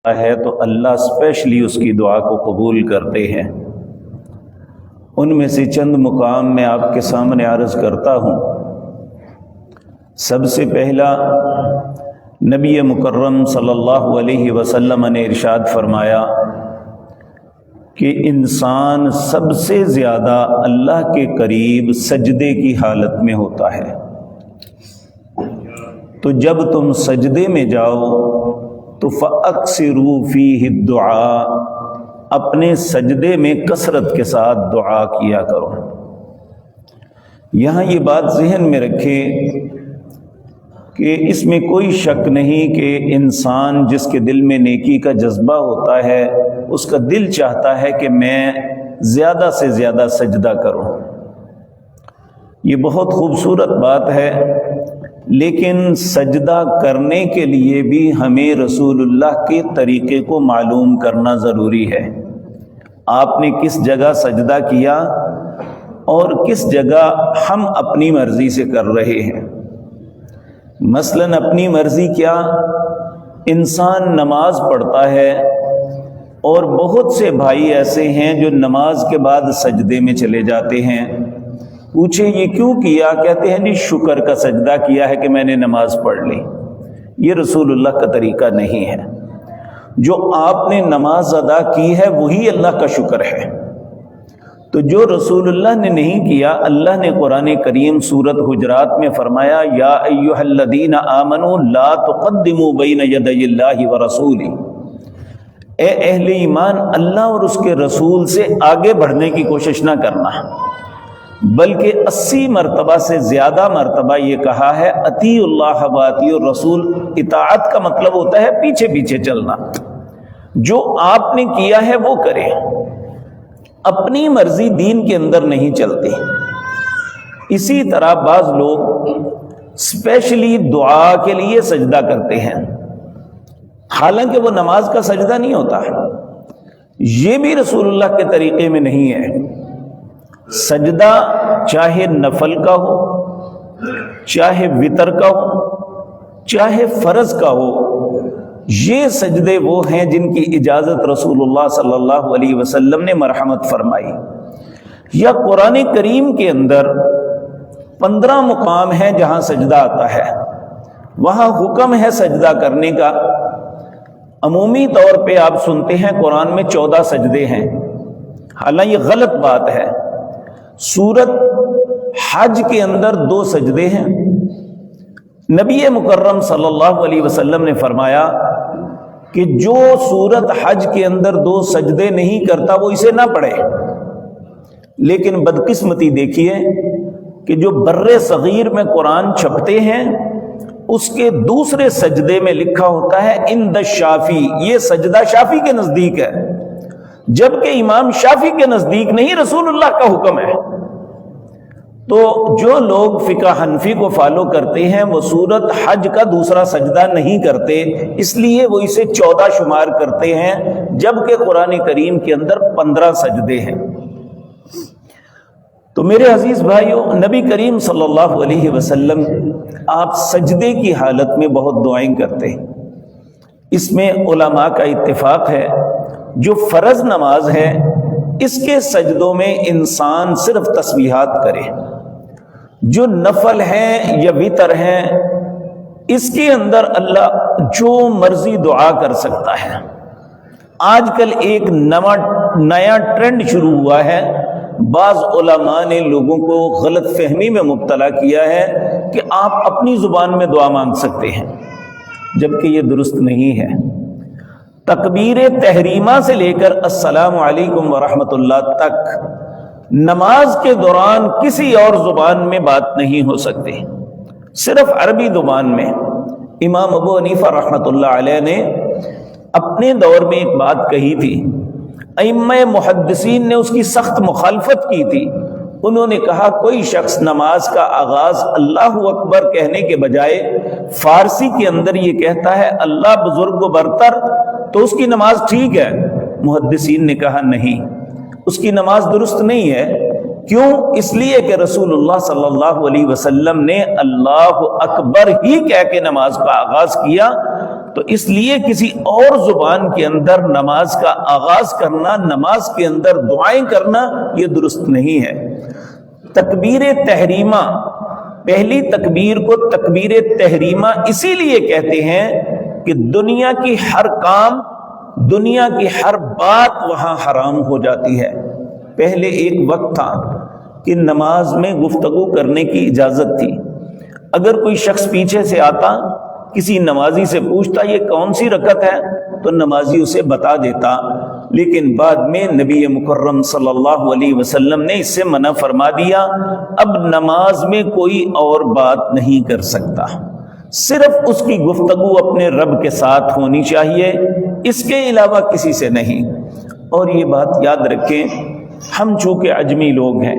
ہے تو اللہ اسپیشلی اس کی دعا کو قبول کرتے ہیں۔ ان میں سے چند مقام میں آپ کے سامنے عرض کرتا ہوں۔ سب سے پہلا، نبی مکرم صلی اللہ علیہ وسلم نے ارشاد فرمایا کہ انسان سب سے زیادہ اللہ کے قریب سجدے کی حالت میں ہوتا ہے۔ تو جب تم سجدے میں جاؤ تو فَأَكْثِرُوا فِيهِ الدُّعَاء، اپنے سجدے میں کثرت کے ساتھ دعا کیا کرو۔ یہاں یہ بات ذہن میں رکھیں کہ اس میں کوئی شک نہیں کہ انسان جس کے دل میں نیکی کا جذبہ ہوتا ہے، اس کا دل چاہتا ہے کہ میں زیادہ سے زیادہ سجدہ کروں۔ یہ بہت خوبصورت بات ہے، لیکن سجدہ کرنے کے لیے بھی ہمیں رسول اللہ کے طریقے کو معلوم کرنا ضروری ہے۔ آپ نے کس جگہ سجدہ کیا اور کس جگہ ہم اپنی مرضی سے کر رہے ہیں۔ مثلاً اپنی مرضی کیا، انسان نماز پڑھتا ہے اور بہت سے بھائی ایسے ہیں جو نماز کے بعد سجدے میں چلے جاتے ہیں۔ پوچھیں یہ کیوں کیا؟ کہتے ہیں جی شکر کا سجدہ کیا ہے کہ میں نے نماز پڑھ لی۔ یہ رسول اللہ کا طریقہ نہیں ہے۔ جو آپ نے نماز ادا کی ہے وہی اللہ کا شکر ہے۔ تو جو رسول اللہ نے نہیں کیا، اللہ نے قرآن کریم سورۃ حجرات میں فرمایا یا ایھا الذین آمنوا لا تقدموا بین یدی اللہ ورسولہ، اے اہل ایمان، اللہ اور اس کے رسول سے آگے بڑھنے کی کوشش نہ کرنا، بلکہ 80 مرتبہ سے زیادہ مرتبہ یہ کہا ہے اطیعوا اللہ واطیعوا الرسول۔ اطاعت کا مطلب ہوتا ہے پیچھے پیچھے چلنا، جو آپ نے کیا ہے وہ کریں، اپنی مرضی دین کے اندر نہیں چلتی۔ اسی طرح بعض لوگ اسپیشلی دعا کے لیے سجدہ کرتے ہیں، حالانکہ وہ نماز کا سجدہ نہیں ہوتا۔ یہ بھی رسول اللہ کے طریقے میں نہیں ہے۔ سجدہ چاہے نفل کا ہو، چاہے وتر کا ہو، چاہے فرض کا ہو، یہ سجدے وہ ہیں جن کی اجازت رسول اللہ صلی اللہ علیہ وسلم نے مرحمت فرمائی۔ یا قرآن کریم کے اندر 15 مقام ہیں جہاں سجدہ آتا ہے، وہاں حکم ہے سجدہ کرنے کا۔ عمومی طور پہ آپ سنتے ہیں قرآن میں 14 سجدے ہیں، حالانکہ یہ غلط بات ہے۔ سورت حج کے اندر 2 سجدے ہیں۔ نبی مکرم صلی اللہ علیہ وسلم نے فرمایا کہ جو سورت حج کے اندر 2 سجدے نہیں کرتا وہ اسے نہ پڑھے۔ لیکن بدقسمتی دیکھیے کہ جو بر صغیر میں قرآن چھپتے ہیں اس کے دوسرے سجدے میں لکھا ہوتا ہے عند الشافعی، یہ سجدہ شافعی کے نزدیک ہے، جبکہ امام شافعی کے نزدیک نہیں، رسول اللہ کا حکم ہے۔ تو جو لوگ فقہ حنفی کو فالو کرتے ہیں وہ سورت حج کا دوسرا سجدہ نہیں کرتے، اس لیے وہ اسے 14 شمار کرتے ہیں، جبکہ قرآن کریم کے اندر 15 سجدے ہیں۔ تو میرے عزیز بھائیوں، نبی کریم صلی اللہ علیہ وسلم آپ سجدے کی حالت میں بہت دعائیں کرتے ہیں۔ اس میں علماء کا اتفاق ہے جو فرض نماز ہے اس کے سجدوں میں انسان صرف تسبیحات کرے، جو نفل ہیں یا وتر ہیں اس کے اندر اللہ جو مرضی دعا کر سکتا ہے۔ آج کل ایک نیا ٹرینڈ شروع ہوا ہے، بعض علماء نے لوگوں کو غلط فہمی میں مبتلا کیا ہے کہ آپ اپنی زبان میں دعا مانگ سکتے ہیں، جبکہ یہ درست نہیں ہے۔ تکبیر تحریمہ سے لے کر السلام علیکم ورحمۃ اللہ تک نماز کے دوران کسی اور زبان میں بات نہیں ہو سکتی، صرف عربی زبان میں۔ امام ابو حنیفہ رحمۃ اللہ علیہ نے اپنے دور میں ایک بات کہی تھی، ائمہ محدثین نے اس کی سخت مخالفت کی تھی۔ انہوں نے کہا کوئی شخص نماز کا آغاز اللہ اکبر کہنے کے بجائے فارسی کے اندر یہ کہتا ہے اللہ بزرگ و برتر، تو اس کی نماز ٹھیک ہے؟ محدثین نے کہا نہیں، اس کی نماز درست نہیں ہے۔ کیوں؟ اس لیے کہ رسول اللہ صلی اللہ علیہ وسلم نے اللہ اکبر ہی کہہ کے نماز کا آغاز کیا، تو اس لیے کسی اور زبان کے اندر نماز کا آغاز کرنا، نماز کے اندر دعائیں کرنا، یہ درست نہیں ہے۔ تکبیر تحریمہ، پہلی تکبیر کو تکبیر تحریمہ اسی لیے کہتے ہیں کہ دنیا کی ہر کام، دنیا کی ہر بات وہاں حرام ہو جاتی ہے۔ پہلے ایک وقت تھا کہ نماز میں گفتگو کرنے کی اجازت تھی۔ اگر کوئی شخص پیچھے سے آتا، کسی نمازی سے پوچھتا یہ کون سی رکعت ہے، تو نمازی اسے بتا دیتا، لیکن بعد میں نبی مکرم صلی اللہ علیہ وسلم نے اس سے منع فرما دیا۔ اب نماز میں کوئی اور بات نہیں کر سکتا، صرف اس کی گفتگو اپنے رب کے ساتھ ہونی چاہیے، اس کے علاوہ کسی سے نہیں۔ اور یہ بات یاد رکھیں، ہم چونکہ عجمی لوگ ہیں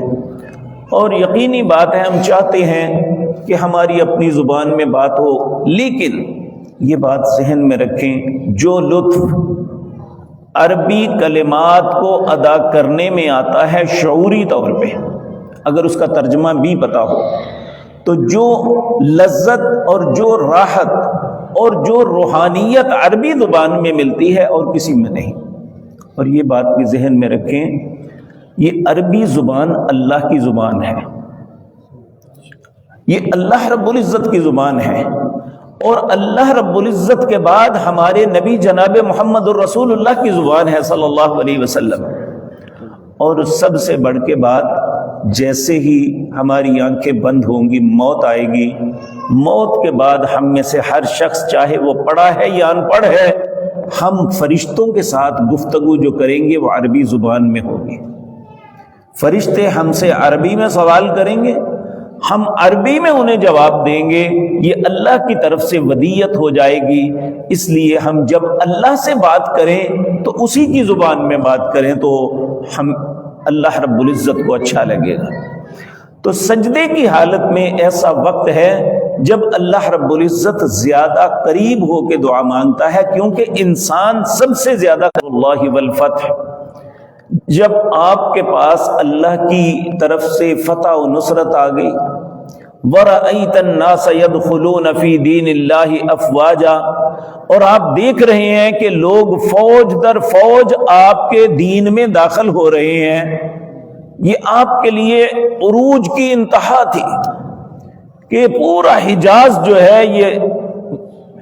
اور یقینی بات ہے ہم چاہتے ہیں کہ ہماری اپنی زبان میں بات ہو، لیکن یہ بات ذہن میں رکھیں، جو لطف عربی کلمات کو ادا کرنے میں آتا ہے شعوری طور پہ، اگر اس کا ترجمہ بھی پتہ ہو، تو جو لذت اور جو راحت اور جو روحانیت عربی زبان میں ملتی ہے اور کسی میں نہیں۔ اور یہ بات بھی ذہن میں رکھیں، یہ عربی زبان اللہ کی زبان ہے، یہ اللہ رب العزت کی زبان ہے، اور اللہ رب العزت کے بعد ہمارے نبی جناب محمد الرسول اللہ کی زبان ہے صلی اللہ علیہ وسلم۔ اور سب سے بڑھ کے بات، جیسے ہی ہماری آنکھیں بند ہوں گی موت آئے گی، موت کے بعد ہم میں سے ہر شخص چاہے وہ پڑھا ہے یا ان پڑھ ہے، ہم فرشتوں کے ساتھ گفتگو جو کریں گے وہ عربی زبان میں ہوگی۔ فرشتے ہم سے عربی میں سوال کریں گے، ہم عربی میں انہیں جواب دیں گے، یہ اللہ کی طرف سے ودیت ہو جائے گی۔ اس لیے ہم جب اللہ سے بات کریں تو اسی کی زبان میں بات کریں تو ہم اللہ رب العزت کو اچھا لگے گا۔ تو سجدے کی حالت میں ایسا وقت ہے جب اللہ رب العزت زیادہ قریب ہو کے دعا مانگتا ہے، کیونکہ انسان سب سے زیادہ اللہ والفتح، جب آپ کے پاس اللہ کی طرف سے فتح و نصرت آ گئی، وَرَأَيْتَ النَّاسَ يَدْخُلُونَ فِي دِينِ اللَّهِ أَفْوَاجًا، اور آپ دیکھ رہے ہیں کہ لوگ فوج در فوج آپ کے دین میں داخل ہو رہے ہیں۔ یہ آپ کے لیے عروج کی انتہا تھی کہ پورا حجاز جو ہے یہ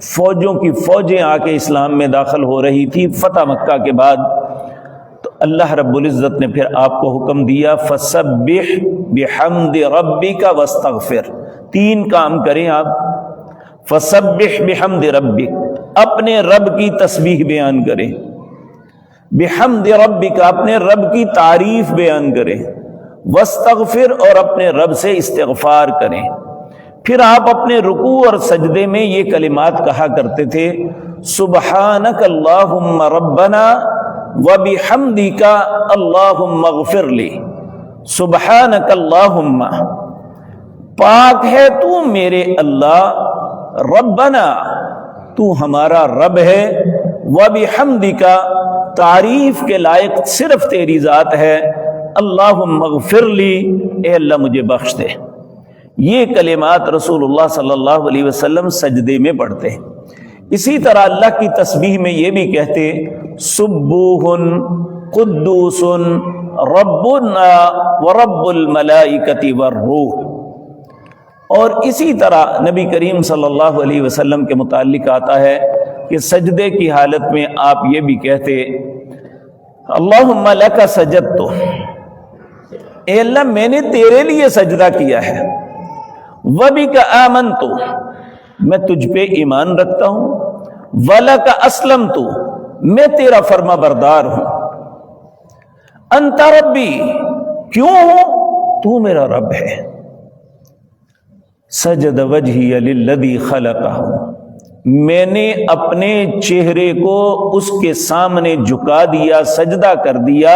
فوجوں کی فوجیں آ کے اسلام میں داخل ہو رہی تھی فتح مکہ کے بعد۔ تو اللہ رب العزت نے پھر آپ کو حکم دیا فَسَبِّحْ بِحَمْدِ رَبِّكَ وَاسْتَغْفِرْ، تین کام کریں آپ۔ فَسَبِّحْ بِحَمْدِ رَبِّكَ، اپنے رب کی تسبیح بیان کریں، بِحَمْدِ رَبِّكَ، اپنے رب کی تعریف بیان کریں، وَاسْتَغْفِرْ، اور اپنے رب سے استغفار کریں۔ پھر آپ اپنے رکوع اور سجدے میں یہ کلمات کہا کرتے تھے سبحانک اللہم ربنا وبحمدک اللہم اغفر لی، سبحانک اللہم، پاک ہے تو میرے اللہ، ربنا، تو ہمارا رب ہے، وبحمدک، تعریف کے لائق صرف تیری ذات ہے، اللہم اغفر لی، اے اللہ مجھے بخش دے۔ یہ کلمات رسول اللہ صلی اللہ علیہ وسلم سجدے میں پڑھتے ہیں۔ اسی طرح اللہ کی تسبیح میں یہ بھی کہتے سبوح قدوس ربنا ورب الملائکۃ والروح۔ اور اسی طرح نبی کریم صلی اللہ علیہ وسلم کے متعلق آتا ہے کہ سجدے کی حالت میں آپ یہ بھی کہتے اللہم لک سجدت، اے اللہ میں نے تیرے لیے سجدہ کیا ہے، وَبِكَ آمَنْتُ، میں تجھ پہ ایمان رکھتا ہوں، وَلَكَ أَسْلَمْتُ، میں تیرا فرما بردار ہوں، أَنْتَ رَبِّي، کیوں ہوں؟ تو میرا رب ہے، سجد وجہی للذی خلقہ، میں نے اپنے چہرے کو اس کے سامنے جھکا دیا، سجدہ کر دیا،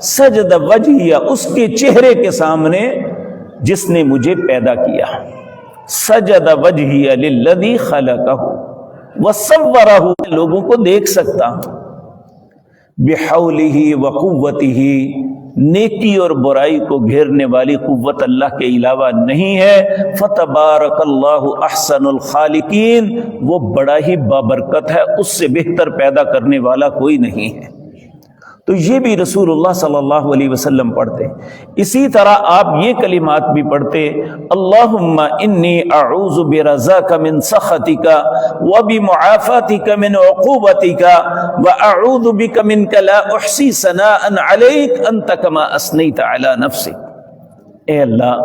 سجد وجہی، اس کے چہرے کے سامنے جس نے مجھے پیدا کیا، سجد وجہی للذی خلقہ وصورہ، لوگوں کو دیکھ سکتا، بحولہ وقوتہ، نیکی اور برائی کو گھیرنے والی قوت اللہ کے علاوہ نہیں ہے۔ فتبارک اللہ احسن الخالقین، وہ بڑا ہی بابرکت ہے، اس سے بہتر پیدا کرنے والا کوئی نہیں ہے۔ تو یہ بھی رسول اللہ صلی اللہ علیہ وسلم پڑھتے۔ اسی طرح آپ یہ کلمات بھی پڑھتے، اللہم انی اعوذ برضاک من سخطک وبمعافاتک من عقوبتک واعوذ بک منک لا احصی ثناء علیک انت کما اثنیت علی نفسک۔ اے اللہ،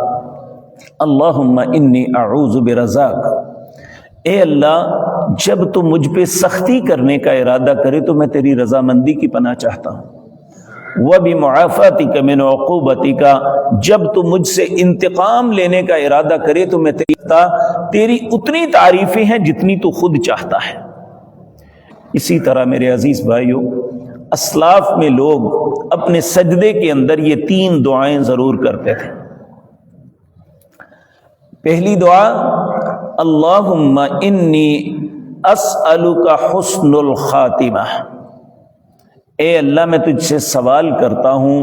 اللہم انی اعوذ برضاک، اے اللہ جب تو مجھ پہ سختی کرنے کا ارادہ کرے تو میں تیری رضامندی کی پناہ چاہتا ہوں۔ وَبِمُعَافَاتِكَ مِنْ عُقُوبَتِكَ، جب تو مجھ سے انتقام لینے کا ارادہ کرے تو میں تیری اتنی تعریفیں ہیں جتنی تو خود چاہتا ہے۔ اسی طرح میرے عزیز بھائیو، اسلاف میں لوگ اپنے سجدے کے اندر یہ 3 دعائیں ضرور کرتے تھے۔ پہلی دعا، اللہم انی اسألک حسن الخاتمہ، اے اللہ میں تجھ سے سوال کرتا ہوں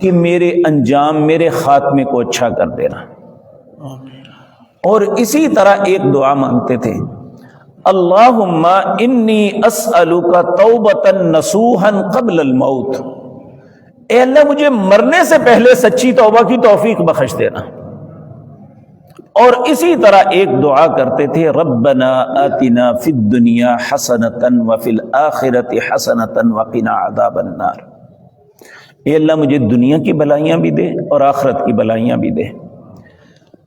کہ میرے انجام، میرے خاتمے کو اچھا کر دینا۔ اور اسی طرح ایک دعا مانگتے تھے، اللہم انی اسألک توبۃ نصوحا قبل الموت، اے اللہ مجھے مرنے سے پہلے سچی توبہ کی توفیق بخش دینا۔ اور اسی طرح ایک دعا کرتے تھے، ربنا آتنا فی الدنیا حسنۃ وفی الآخرۃ حسنۃ وقنا عذاب النار، اے اللہ مجھے دنیا کی بلائیاں بھی دے اور آخرت کی بلائیاں بھی دے۔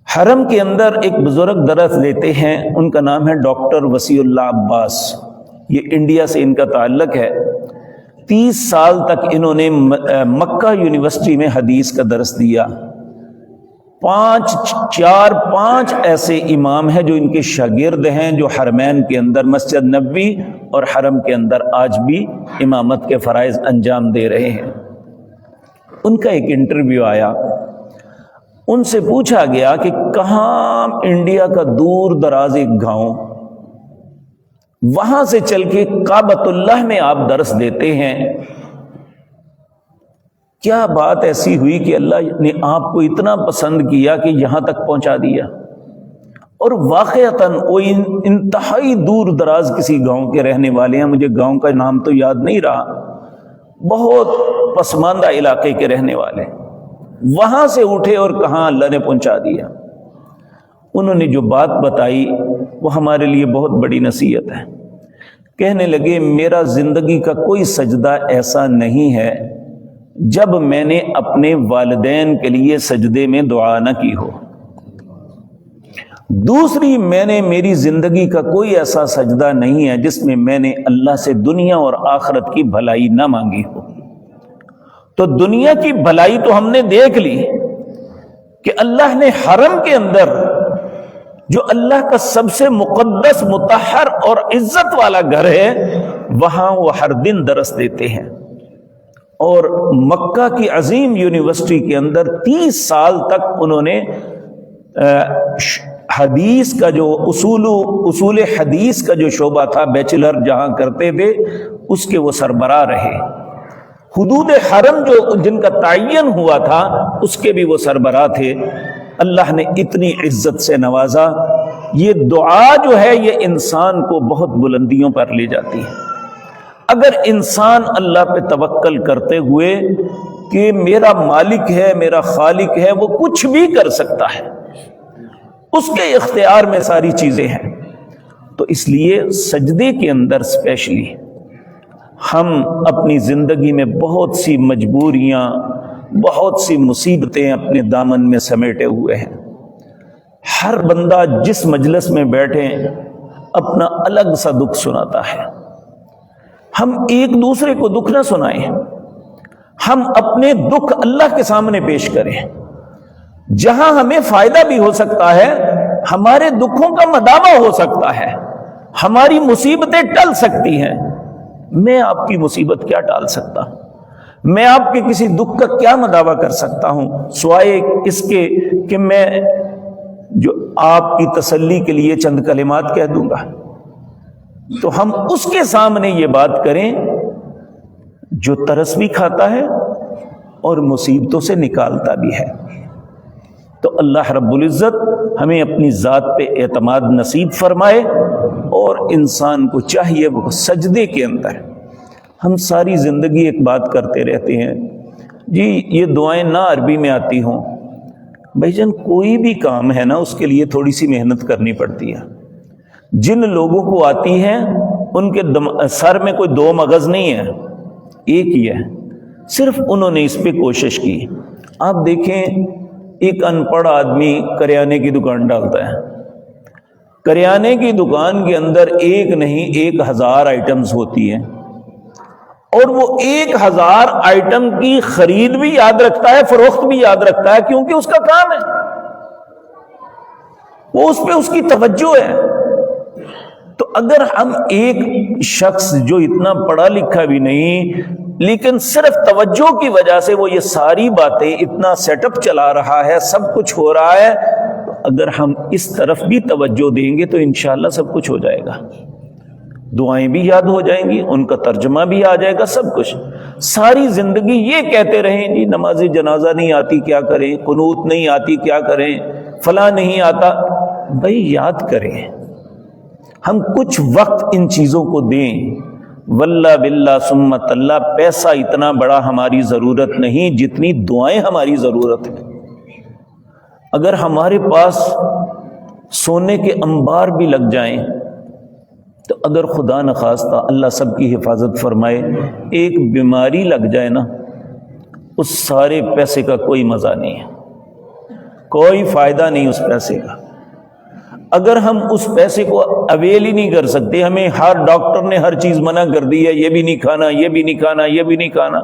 حرم کے اندر ایک بزرگ درس دیتے ہیں، ان کا نام ہے ڈاکٹر وسیع اللہ عباس، یہ انڈیا سے ان کا تعلق ہے۔ 30 سال تک انہوں نے مکہ یونیورسٹی میں حدیث کا درس دیا۔ 5 ایسے امام ہیں جو ان کے شاگرد ہیں، جو حرمین کے اندر مسجد نبوی اور حرم کے اندر آج بھی امامت کے فرائض انجام دے رہے ہیں۔ ان کا ایک انٹرویو آیا، ان سے پوچھا گیا کہ کہاں انڈیا کا دور دراز ایک گاؤں، وہاں سے چل کے کعبۃ اللہ میں آپ درس دیتے ہیں، کیا بات ایسی ہوئی کہ اللہ نے آپ کو اتنا پسند کیا کہ یہاں تک پہنچا دیا؟ اور واقعتاً وہ انتہائی دور دراز کسی گاؤں کے رہنے والے ہیں، مجھے گاؤں کا نام تو یاد نہیں رہا، بہت پسماندہ علاقے کے رہنے والے، وہاں سے اٹھے اور کہاں اللہ نے پہنچا دیا۔ انہوں نے جو بات بتائی وہ ہمارے لیے بہت بڑی نصیحت ہے۔ کہنے لگے، میرا زندگی کا کوئی سجدہ ایسا نہیں ہے جب میں نے اپنے والدین کے لیے سجدے میں دعا نہ کی ہو۔ دوسری، میری زندگی کا کوئی ایسا سجدہ نہیں ہے جس میں میں نے اللہ سے دنیا اور آخرت کی بھلائی نہ مانگی ہو۔ تو دنیا کی بھلائی تو ہم نے دیکھ لی کہ اللہ نے حرم کے اندر، جو اللہ کا سب سے مقدس، مطہر اور عزت والا گھر ہے، وہاں وہ ہر دن درس دیتے ہیں۔ اور مکہ کی عظیم یونیورسٹی کے اندر 30 سال تک انہوں نے حدیث کا جو اصول حدیث کا جو شعبہ تھا، بیچلر جہاں کرتے تھے، اس کے وہ سربراہ رہے۔ حدود حرم جو جن کا تعین ہوا تھا، اس کے بھی وہ سربراہ تھے۔ اللہ نے اتنی عزت سے نوازا۔ یہ دعا جو ہے یہ انسان کو بہت بلندیوں پر لے جاتی ہے۔ اگر انسان اللہ پہ توکل کرتے ہوئے کہ میرا مالک ہے، میرا خالق ہے، وہ کچھ بھی کر سکتا ہے، اس کے اختیار میں ساری چیزیں ہیں، تو اس لیے سجدے کے اندر اسپیشلی ہم اپنی زندگی میں بہت سی مجبوریاں، بہت سی مصیبتیں اپنے دامن میں سمیٹے ہوئے ہیں۔ ہر بندہ جس مجلس میں بیٹھے اپنا الگ سا دکھ سناتا ہے۔ ہم ایک دوسرے کو دکھ نہ سنائیں، ہم اپنے دکھ اللہ کے سامنے پیش کریں۔ جہاں ہمیں فائدہ بھی ہو سکتا ہے، ہمارے دکھوں کا مداوع ہو سکتا ہے، ہماری مصیبتیں ٹل سکتی ہیں۔ میں آپ کی مصیبت کیا ٹال سکتا ہوں؟ میں آپ کے کسی دکھ کا کیا مداوع کر سکتا ہوں سوائے اس کے کہ میں جو آپ کی تسلی کے لیے چند کلمات کہہ دوں گا؟ تو ہم اس کے سامنے یہ بات کریں جو ترس بھی کھاتا ہے اور مصیبتوں سے نکالتا بھی ہے۔ تو اللہ رب العزت ہمیں اپنی ذات پہ اعتماد نصیب فرمائے، اور انسان کو چاہیے وہ سجدے کے اندر، ہم ساری زندگی ایک بات کرتے رہتے ہیں جی یہ دعائیں نہ عربی میں آتی ہوں، بھائی جان کوئی بھی کام ہے نا اس کے لیے تھوڑی سی محنت کرنی پڑتی ہے۔ جن لوگوں کو آتی ہے ان کے سر میں کوئی دو مغز نہیں ہے، ایک ہی ہے، صرف انہوں نے اس پہ کوشش کی۔ آپ دیکھیں ایک ان پڑھ آدمی کریانے کی دکان ڈالتا ہے، کریانے کی دکان کے اندر ایک نہیں 1000 آئٹمز ہوتی ہیں، اور وہ 1000 آئٹم کی خرید بھی یاد رکھتا ہے، فروخت بھی یاد رکھتا ہے، کیونکہ اس کا کام ہے، وہ اس پہ اس کی توجہ ہے۔ تو اگر ہم ایک شخص جو اتنا پڑھا لکھا بھی نہیں لیکن صرف توجہ کی وجہ سے وہ یہ ساری باتیں اتنا سیٹ اپ چلا رہا ہے، سب کچھ ہو رہا ہے، تو اگر ہم اس طرف بھی توجہ دیں گے تو انشاءاللہ سب کچھ ہو جائے گا، دعائیں بھی یاد ہو جائیں گی، ان کا ترجمہ بھی آ جائے گا، سب کچھ۔ ساری زندگی یہ کہتے رہیں جی نماز جنازہ نہیں آتی کیا کریں، قنوت نہیں آتی کیا کریں، فلاں نہیں آتا، بھائی یاد کریں، ہم کچھ وقت ان چیزوں کو دیں۔ واللہ باللہ سمت اللہ، پیسہ اتنا بڑا ہماری ضرورت نہیں جتنی دعائیں ہماری ضرورت ہے۔ اگر ہمارے پاس سونے کے انبار بھی لگ جائیں تو اگر خدا نخواستہ اللہ سب کی حفاظت فرمائے ایک بیماری لگ جائے نا، اس سارے پیسے کا کوئی مزہ نہیں ہے، کوئی فائدہ نہیں اس پیسے کا۔ اگر ہم اس پیسے کو اویل ہی نہیں کر سکتے، ہمیں ہر ڈاکٹر نے ہر چیز منع کر دی ہے، یہ بھی نہیں کھانا، یہ بھی نہیں کھانا، یہ بھی نہیں کھانا،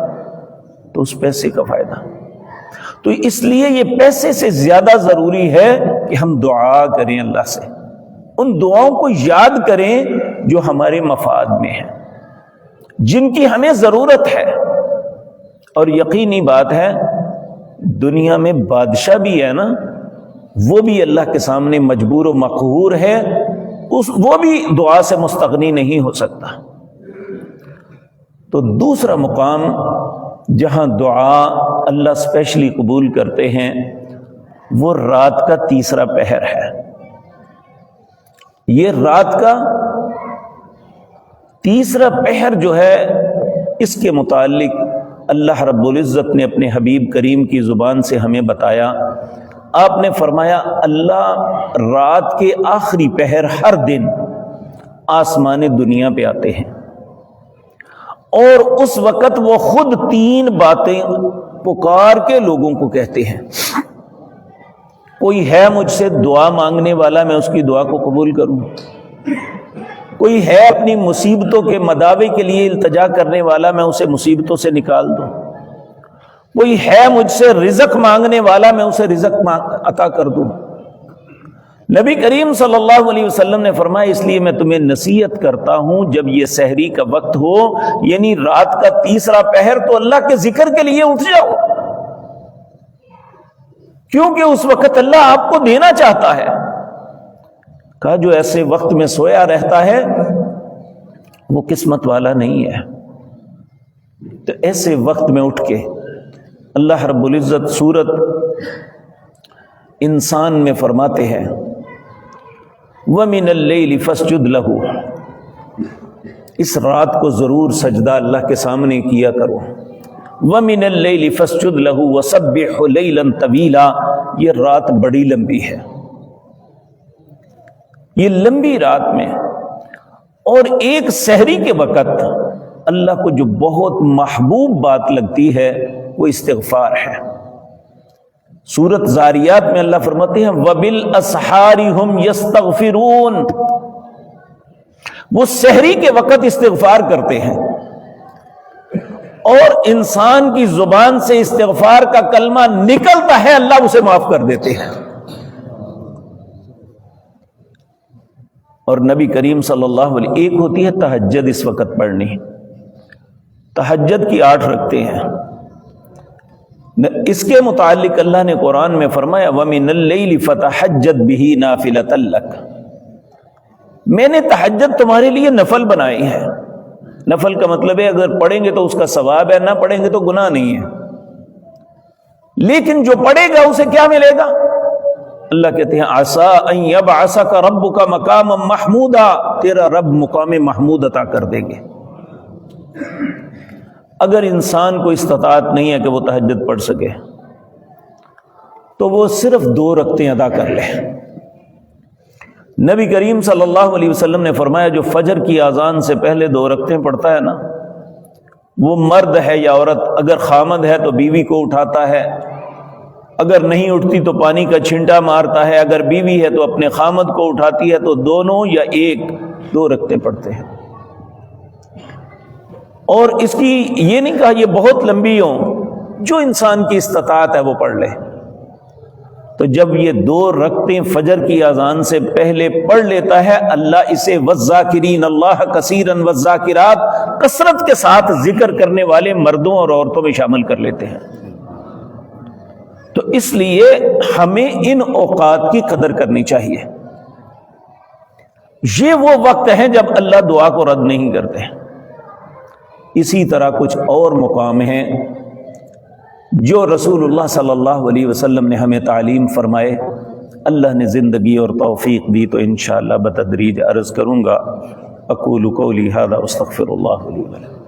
تو اس پیسے کا فائدہ۔ تو اس لیے یہ پیسے سے زیادہ ضروری ہے کہ ہم دعا کریں اللہ سے، ان دعاؤں کو یاد کریں جو ہمارے مفاد میں ہیں، جن کی ہمیں ضرورت ہے۔ اور یقینی بات ہے دنیا میں بادشاہ بھی ہے نا، وہ بھی اللہ کے سامنے مجبور و مقہور ہے، وہ بھی دعا سے مستغنی نہیں ہو سکتا۔ تو دوسرا مقام جہاں دعا اللہ اسپیشلی قبول کرتے ہیں وہ رات کا تیسرا پہر ہے۔ یہ رات کا تیسرا پہر جو ہے، اس کے متعلق اللہ رب العزت نے اپنے حبیب کریم کی زبان سے ہمیں بتایا۔ آپ نے فرمایا اللہ رات کے آخری پہر ہر دن آسمان دنیا پہ آتے ہیں، اور اس وقت وہ خود 3 باتیں پکار کے لوگوں کو کہتے ہیں۔ کوئی ہے مجھ سے دعا مانگنے والا، میں اس کی دعا کو قبول کروں، کوئی ہے اپنی مصیبتوں کے مداوے کے لیے التجا کرنے والا، میں اسے مصیبتوں سے نکال دوں، کوئی ہے مجھ سے رزق مانگنے والا، میں اسے رزق عطا کر دوں۔ نبی کریم صلی اللہ علیہ وسلم نے فرمایا اس لیے میں تمہیں نصیحت کرتا ہوں جب یہ سحری کا وقت ہو، یعنی رات کا تیسرا پہر، تو اللہ کے ذکر کے لیے اٹھ جاؤ، کیونکہ اس وقت اللہ آپ کو دینا چاہتا ہے۔ کہا جو ایسے وقت میں سویا رہتا ہے وہ قسمت والا نہیں ہے۔ تو ایسے وقت میں اٹھ کے اللہ رب العزت سورت انسان میں فرماتے ہیں وَمِنَ اللَّيْلِ فَاسْجُدْ لَهُ، اس رات کو ضرور سجدہ اللہ کے سامنے کیا کرو۔ وَمِنَ اللَّيْلِ فَاسْجُدْ لَهُ وَسَبِّحْهُ لَيْلًا طَوِيلًا، یہ رات بڑی لمبی ہے، یہ لمبی رات میں، اور ایک سحری کے وقت اللہ کو جو بہت محبوب بات لگتی ہے وہ استغفار ہے۔ سورت زاریات میں اللہ فرماتے ہیں وَبِالْأَسْحَارِ هُمْ يَسْتَغْفِرُونَ، وہ سحری کے وقت استغفار کرتے ہیں، اور انسان کی زبان سے استغفار کا کلمہ نکلتا ہے اللہ اسے معاف کر دیتے ہیں۔ اور نبی کریم صلی اللہ علیہ وسلم، ایک ہوتی ہے تہجد اس وقت پڑھنی، تہجد کی 8 رکھتے ہیں، اس کے متعلق اللہ نے قرآن میں فرمایا وَمِنَ اللَّيْلِ فَتَحَجَّدْ بِهِ نَافِلَةً لَكَ، میں نے تہجد تمہارے لیے نفل بنائی ہے۔ نفل کا مطلب ہے اگر پڑھیں گے تو اس کا ثواب ہے، نہ پڑھیں گے تو گناہ نہیں ہے۔ لیکن جو پڑھے گا اسے کیا ملے گا؟ اللہ کہتے ہیں عسیٰ ان یبعثک ربک مقاما محمودا، تیرا رب مقام محمود عطا کر دیں گے۔ اگر انسان کو استطاعت نہیں ہے کہ وہ تہجد پڑھ سکے تو وہ صرف 2 رکعتیں ادا کر لے۔ نبی کریم صلی اللہ علیہ وسلم نے فرمایا جو فجر کی اذان سے پہلے 2 رکعتیں پڑھتا ہے نا، وہ مرد ہے یا عورت، اگر خامد ہے تو بیوی کو اٹھاتا ہے، اگر نہیں اٹھتی تو پانی کا چھنٹا مارتا ہے، اگر بیوی ہے تو اپنے خامد کو اٹھاتی ہے، تو دونوں یا 2 رکعتیں پڑھتے ہیں۔ اور اس کی یہ نہیں کہا یہ بہت لمبی ہوں، جو انسان کی استطاعت ہے وہ پڑھ لے۔ تو جب یہ 2 رکعتیں فجر کی اذان سے پہلے پڑھ لیتا ہے، اللہ اسے والذاکرین اللہ کثیرا والذاکرات، کثرت کے ساتھ ذکر کرنے والے مردوں اور عورتوں میں شامل کر لیتے ہیں۔ تو اس لیے ہمیں ان اوقات کی قدر کرنی چاہیے۔ یہ وہ وقت ہیں جب اللہ دعا کو رد نہیں کرتے۔ اسی طرح کچھ اور مقام ہیں جو رسول اللہ صلی اللہ علیہ وسلم نے ہمیں تعلیم فرمائے۔ اللہ نے زندگی اور توفیق دی تو انشاءاللہ بتدریج عرض کروں گا۔ اقول قولی ھذا استغفر اللہ لی ولکم۔